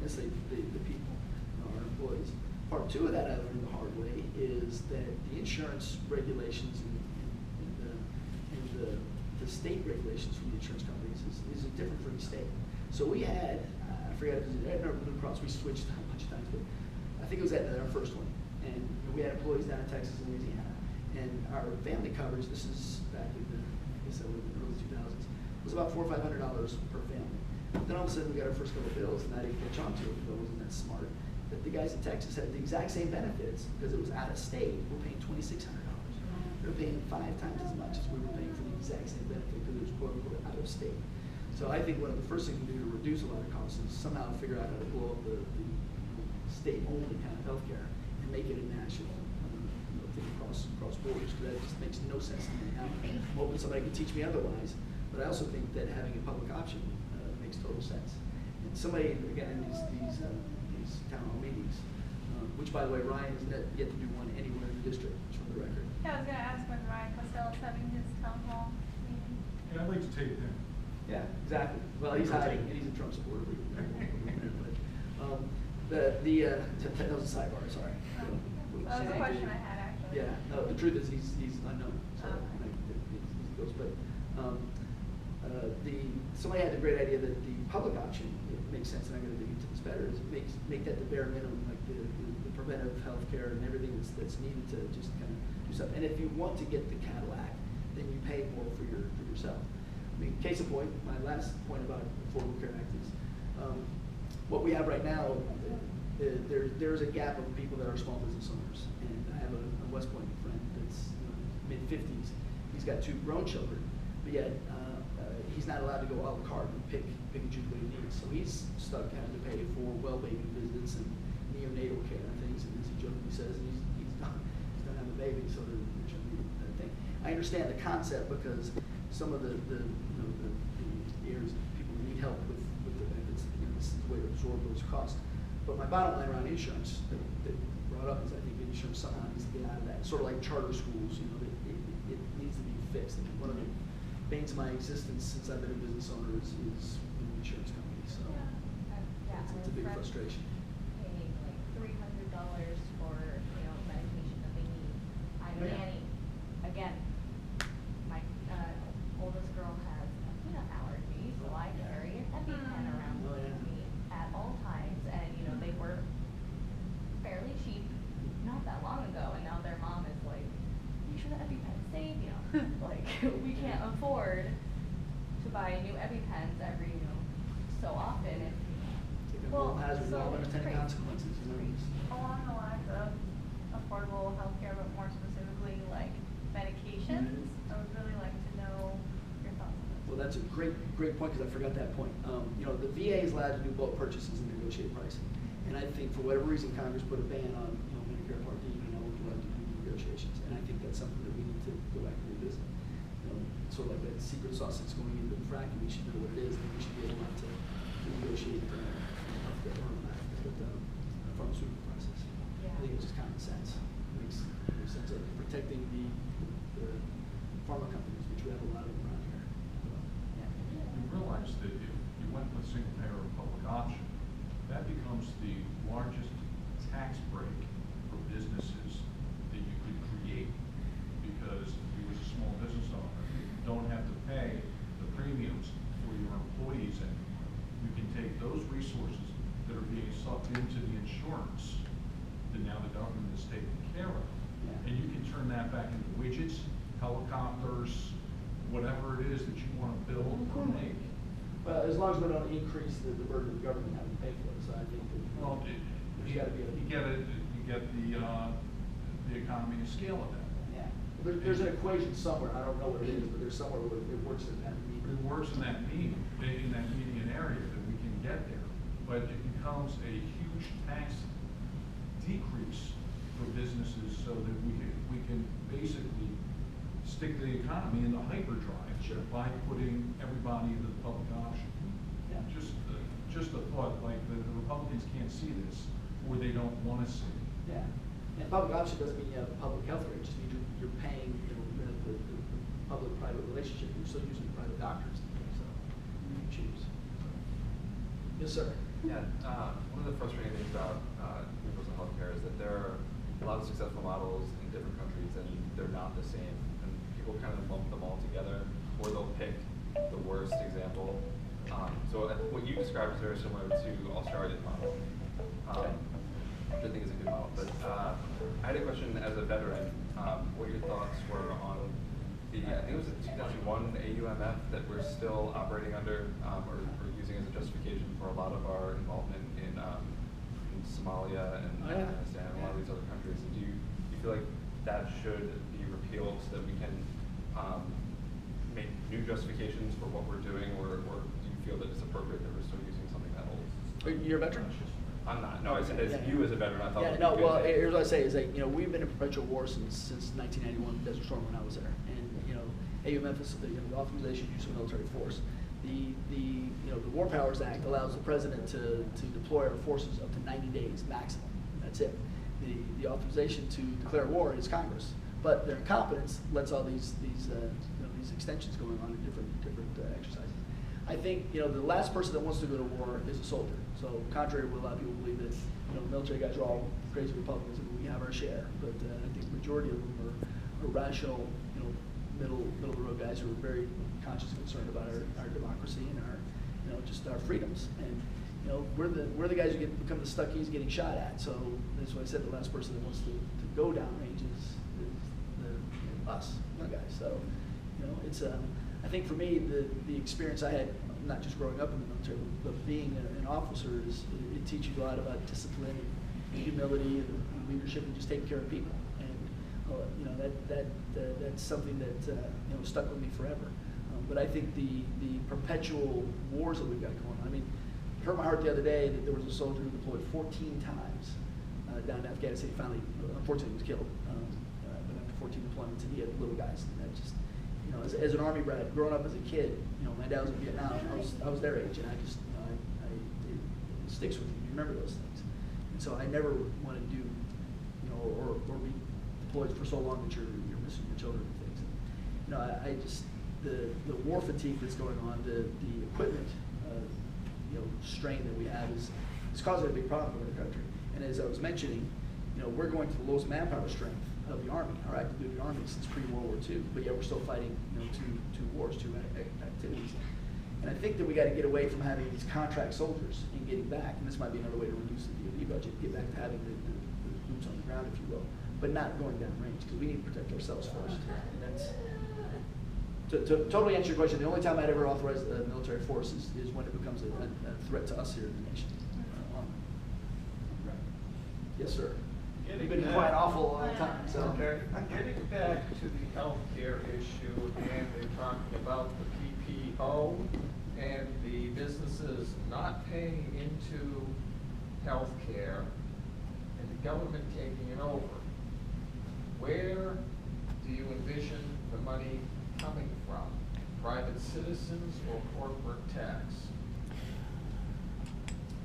necessarily the people, our employees. Part two of that I learned the hard way is that the insurance regulations and the state regulations from the insurance companies is different for each state. So we had, I forgot if it was Aetna or Blue Cross, we switched a bunch of times, but I think it was Aetna, our first one. And we had employees down in Texas and Louisiana. And our family coverage, this is back in the, I guess that was in the early 2000s, was about $400 or $500 per family. Then all of a sudden we got our first couple of bills, and I didn't catch on to it because I wasn't that smart. That the guys in Texas had the exact same benefits because it was out of state. We're paying $2,600. They're paying 5 times as much as we were paying for the exact same benefit because it was quote unquote out of state. So I think one of the first things we do to reduce a lot of costs is somehow figure out how to blow up the state-only kind of healthcare and make it a national thing across borders, because that just makes no sense to me. Now, I'm hoping somebody can teach me otherwise, but I also think that having a public option makes total sense. And somebody, again, in these town hall meetings, which by the way, Ryan has yet to do one anywhere in the district, just for the record. Yeah, I was going to ask when Ryan Costello is having his town hall meeting. Yeah, I'd like to take him. Yeah, exactly. Well, he's hiding, and he's a Trump supporter. But that was a sidebar. Sorry. That was a question I had actually. Yeah. No, the truth is he's unknown. So he goes. But somebody had the great idea that the public option, it makes sense, and I'm going to dig into this better, is make that the bare minimum, like the preventive health care and everything that's needed to just kind of do stuff. And if you want to get the Cadillac, then you pay more for yourself. I mean, case in point, my last point about Affordable Care Act is what we have right now. There's a gap of people that are small business owners, and I have a West Point friend that's mid-50s. He's got 2 grown children, but yet he's not allowed to go a la carte and pick and choose what he needs. So he's stuck having to pay for well baby visits and neonatal care and things. And as he jokingly says, he's done having a baby, so they're trying to do that thing. I understand the concept because some of the areas people need help with the benefits. This is the way to absorb those costs. But my bottom line around insurance that brought up is I think insurance somehow needs to get out of that. Sort of like charter schools, it needs to be fixed. I mean, one of the banes of my existence since I've been a business owner is insurance companies. So it's a big frustration. Paying like $300 for medication that they need. I'm a nanny. Again, my oldest girl has a peanut allergy, so I carry an EpiPen around with me at all times, and they were fairly cheap not that long ago, and now their mom is like, "You sure the EpiPen save you?" Like, we can't afford to buy new EpiPens every so often. Well, has unintended consequences. Along the lines of affordable healthcare, but more specifically like medications, I would really like to know your thoughts on this. Well, that's a great point because I forgot that point. The VA is allowed to do bulk purchases and negotiate pricing, and I think for whatever reason Congress put a ban on Medicare Part D, we're allowed to do negotiations, and I think that's something that we need to go back and revisit. Sort of like that secret sauce that's going into the fracking, we should know what it is, and we should be able to negotiate the pharmaceutical process. Yeah. I think it's just common sense. It makes sense of protecting the pharma companies, which we have a lot of them around here. You realize that if you went with single payer or public option, that becomes the largest tax break for businesses that you could create, because you as a small business owner don't have to pay the premiums for your employees anymore. You can take those resources that are being sucked into the insurance that now the government is taking care of, and you can turn that back into widgets, helicopters, whatever it is that you want to build or make. Well, as long as we don't increase the burden of the government having to pay for it, so I think that there's got to be you get the economy of scale of that. Yeah. There's an equation somewhere. I don't know what it is, but there's somewhere where it works in that median. It works in that median area that we can get there, but it becomes a huge tax decrease for businesses so that we can basically stick the economy in the hyperdrive by putting everybody into the public option. Yeah. Just a thought, like the Republicans can't see this, or they don't want to see it. Yeah. And public option doesn't mean you have public health care. It just means you're paying the public-private relationship. You're still using private doctors, so you can choose. Yes, sir. Yeah, one of the frustrating things about universal healthcare is that there are a lot of successful models in different countries and they're not the same. And people kind of lump them all together, or they'll pick the worst example. So what you described is very similar to Australia's model, which I think is a good model. But I had a question as a veteran, what your thoughts were on I think it was the 2001 AUMF that we're still operating under, or using as a justification for a lot of our involvement in Somalia and Afghanistan and a lot of these other countries. Do you feel like that should be repealed so that we can make new justifications for what we're doing, or do you feel that it's appropriate that we're still using something that old? You're a veteran? I'm not. No, I said as you as a veteran, I thought. Yeah, no. Well, here's what I say is that we've been in perpetual war since 1991 Desert Storm when I was there, and AUMF is the authorization use of military force. The War Powers Act allows the president to deploy our forces up to 90 days maximum. That's it. The authorization to declare war is Congress, but their incompetence lets all these extensions going on in different exercises. I think the last person that wants to go to war is a soldier. So contrary to what a lot of people believe that military guys are all crazy Republicans and we have our share, but I think the majority of them are rational, middle of the road guys who are very conscious and concerned about our democracy and our just our freedoms. And we're the guys who become the stuckies getting shot at. So that's why I said the last person that wants to go downrange is us, young guys. So it's I think for me the experience I had, not just growing up in the military, but being an officer, it teaches you a lot about discipline and humility and leadership and just taking care of people. That's something that stuck with me forever. But I think the perpetual wars that we've got going on. I mean, it hurt my heart the other day that there was a soldier who deployed 14 times down to Afghanistan. He finally, unfortunately, was killed. But after 14 deployments, and he had little guys. And that just, as an Army brat, growing up as a kid, my dad was in Vietnam. I was their age, and I just, it sticks with you. You remember those things. And so I never want to do, or be deployed for so long that you're missing your children and things. I just the war fatigue that's going on, the equipment strain that we have is causing a big problem in our country. And as I was mentioning, we're going to the lowest manpower strength of the Army, our active duty Army, since pre-World War II. But yet we're still fighting two wars, two activities. And I think that we got to get away from having these contract soldiers and getting back. And this might be another way to reduce the DoD budget, get back to having the boots on the ground, if you will, but not going down range, because we need to protect ourselves first. And that's to totally answer your question. The only time I'd ever authorize the military force is when it becomes a threat to us here in the nation. Yes, sir. You've been quiet awful long time. So Getting back to the healthcare issue, and they're talking about the PPO and the businesses not paying into healthcare and the government taking it over. Where do you envision the money coming from? Private citizens or corporate tax?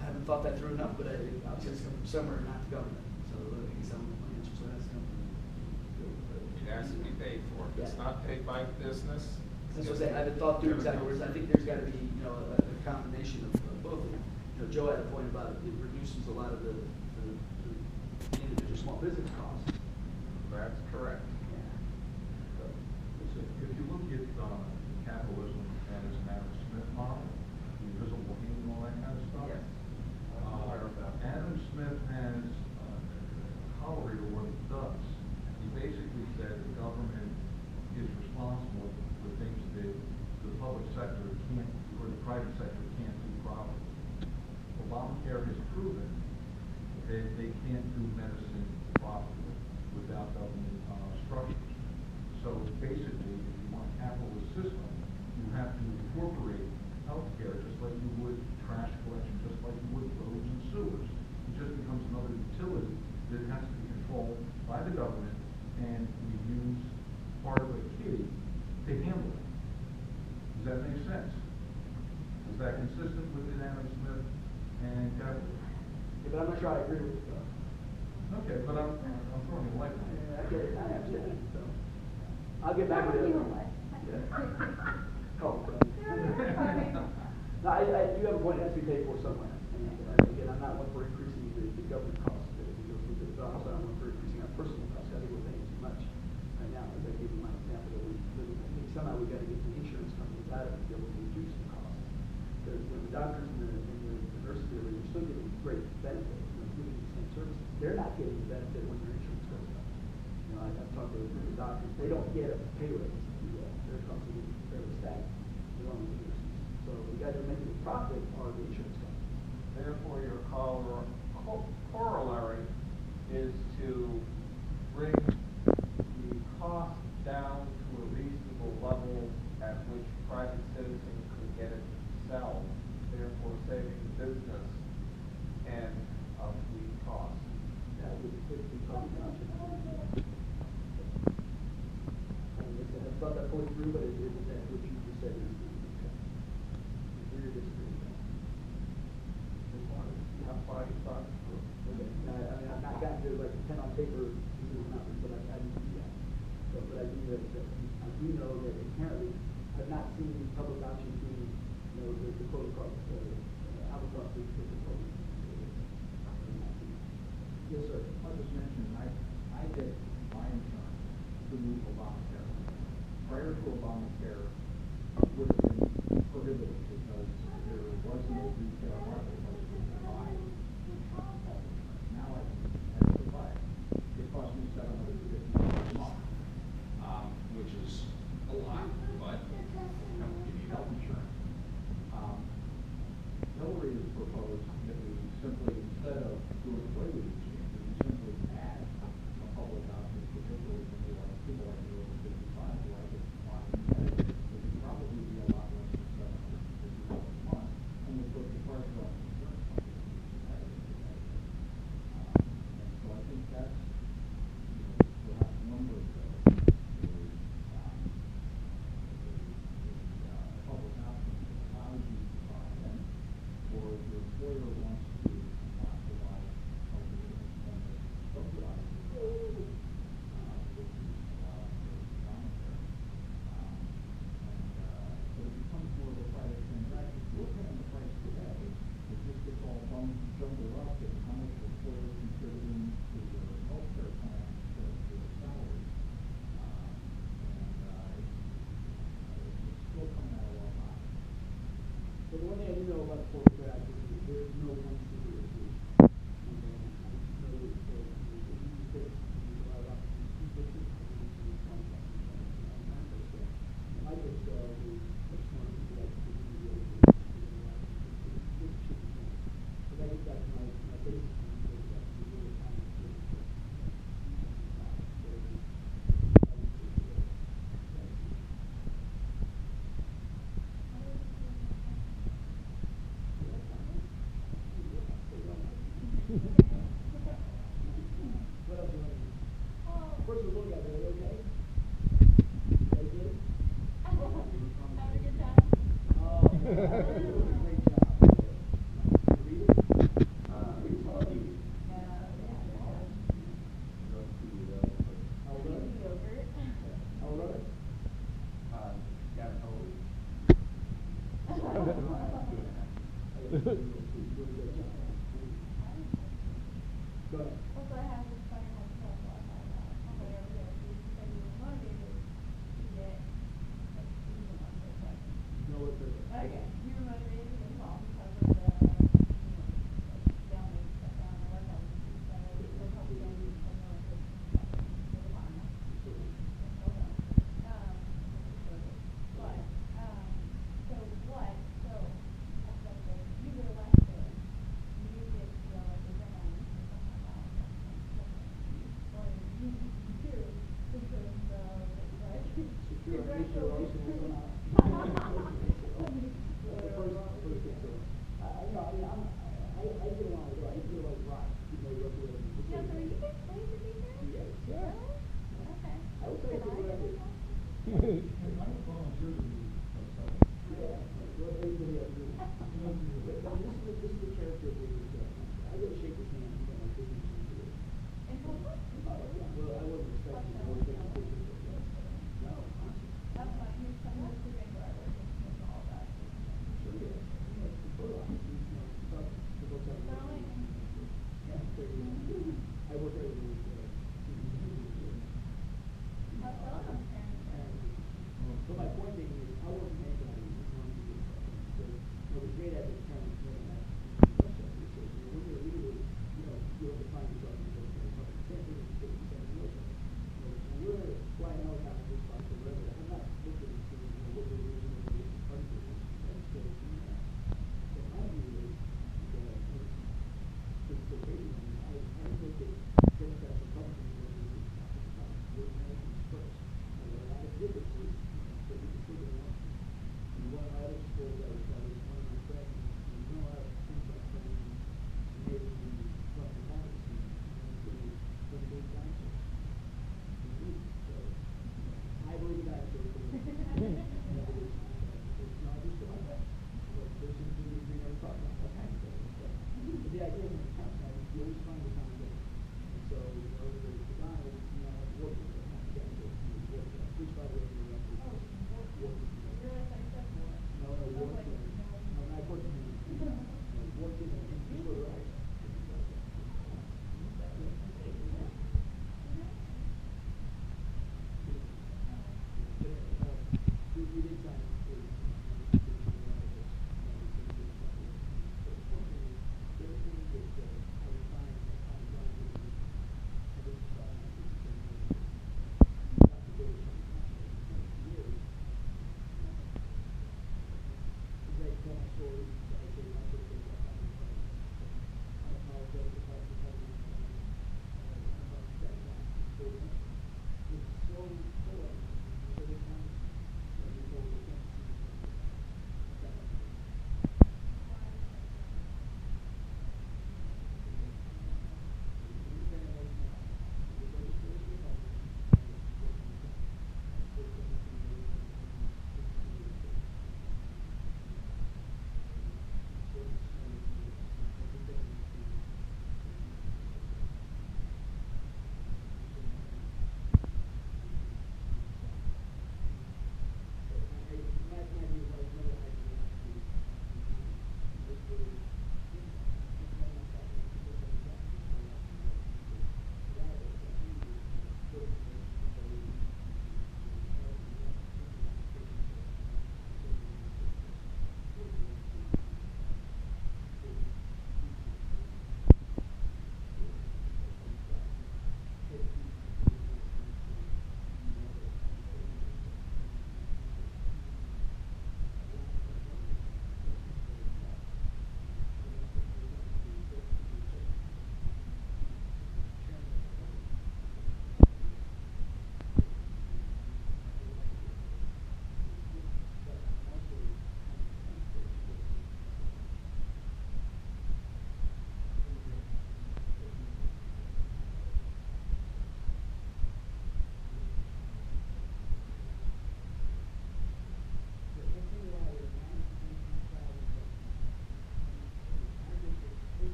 I haven't thought that through enough, but obviously it's coming from somewhere, not the government. So I think some answers to that's coming from. It has to be paid for. If it's not paid by business. That's what I'm saying. I haven't thought through exactly where. I think there's got to be a combination of both of them. Joe had a point about it reduces a lot of the individual small business costs. That's correct. So if you look at capitalism and its Adam Smith model, the invisible hand and all that kind of stuff. Yes. Adam Smith has correlated what he does. He basically said the government is responsible for things that the public sector can't, or the private sector can't do properly. Obamacare has proven that they can't do medicine properly without government structures. So basically, if you want a capitalist system, you have to incorporate healthcare just like you would trash collection, just like you would roads and sewers. It just becomes another utility that has to be controlled by the government, and we use part of a kitty to handle it. Does that make sense? Is that consistent with Adam Smith and capitalism? Yeah, but I'm not sure I agree with it though. Okay, but I'm throwing a light on it. Yeah, I get it. I understand it. So I'll get back with it. Yeah. Call it. No, I do have a point, it has to be paid for somewhere. And again, I'm not one for increasing the government costs, but it goes with it, but also I'm one for increasing our personal costs. I think we're paying too much right now, as I gave you my example, that I think somehow we gotta get the insurance companies out of it to be able to reduce the costs. Because the doctors and the nurses there, they're still getting great benefit, giving the same services. They're not getting the benefit when their insurance goes up. I've talked to the doctors, they don't get a pay raise. They're constantly fairly stagnant. They're on the leaders. So the guys who are making the profit are the insurance companies. Therefore, your corollary is to bring the cost down to a reasonable level at which private citizens could get it themselves, therefore saving the business and of the cost. That would be public option. I thought that fully through, but that's what you just said is very disagreeable. How far you thought? Okay, I mean, I've not gotten to like pen on paper, this is not, but I didn't do that. But I do I do know that apparently, I've not seen public options being, the quote across, out across the program. Yes, sir. I just mentioned, I did my insurance to move Obamacare. Prior to Obamacare, it would have been prohibitive because there was no retail marketplace we could buy. Now I can buy it. It cost me $750 a month, which is a lot, but you need health insurance. Hillary has proposed that we simply, instead of doing away with exchange, we simply add a public option, particularly when you want people like you over 55 who I get on it. It would probably be a lot less than $750 a month, and would put the pressure on the insurance companies to be competitive. And so I think that's perhaps one way to go. Public option that allows you to buy in, or if your employer wants to not provide health insurance and subsidize which is allowed for Obamacare. So it becomes more of a private transaction. We're paying the price today. It just gets all jumbled up in how much the employer is contributing to your health care plan compared to your salary. It's still coming out a lot higher. So the one thing I do know about the public act is that there is no one single issue. What else do you want to do? First of all, guys, are you okay? You guys good? Having a good time. Oh, you're doing a great job. You read it? Oh, really? Yogurt. Oh, really? Yeah, totally. Oh,